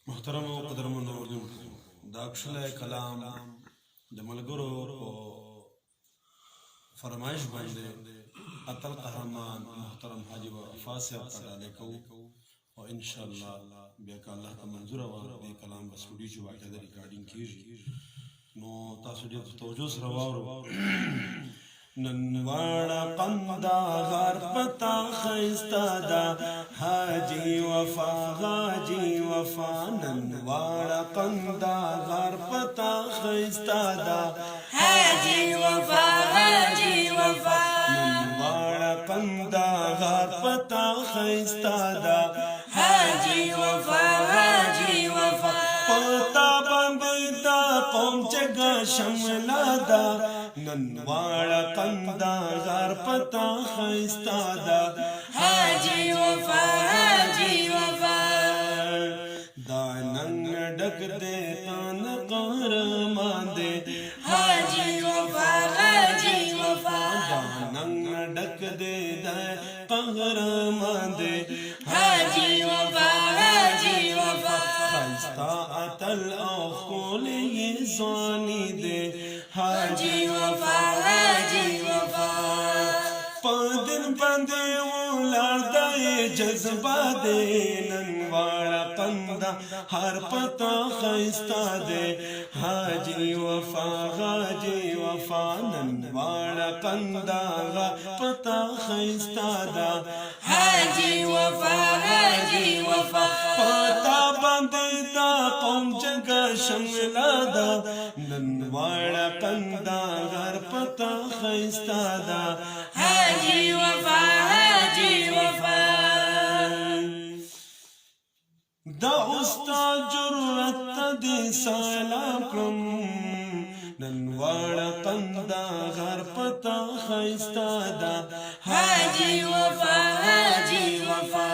محترم او قدرمن اوردونکو دا کښلی کلام د ملګرو په فرمایش باندې اتل قهرمان محترم حاجی وفا صاحب ته ډالۍ کوو او انشاءالله بیا که الله ته منظوره وه دې کلام به سټوډیو چې باقاعده ریکارډینګ کېږي نو تاسو ډېر په توجه سره واورو. نن واړه قندهار پتا ښایسته ده حاجي وفا حاجي وفا نن واړه قندهار پتا ښایسته ده حاجي وفا حاجي وفا نن واړه قندهار پتا ښایسته ده حاجي وفا حاجي وفا پتا باندې دا قوم جګه شمله ده نن واړه قندهار پتا ښایسته ده حاجي وفا حاجي وفا دا نن ډک دې تان قهرمان دې حاجي وفا حاجي وفا دا نن ډک دې قهرمان دې حاجي وفا حاجي وفا ښایسته اتل او ښکلې ځواني دې حاجي وفا حاجي وفا په دین باندې ولاړ دی جذبه دی نن واړه قندهار پتا ښایسته دی حاجي وفا حاجي وفا نن واړه قندهار پتا ښایسته ده حاجي وفا حاجي وفا پتا باندې دا قوم جګه شمله ده نن واړه قندهار پتا ښایسته ده حاجي وفا حاجي وفا دا استاد جرأت دې سلام کړم نن واړه قندهار پتا ښایسته ده حاجي وفا حاجي وفا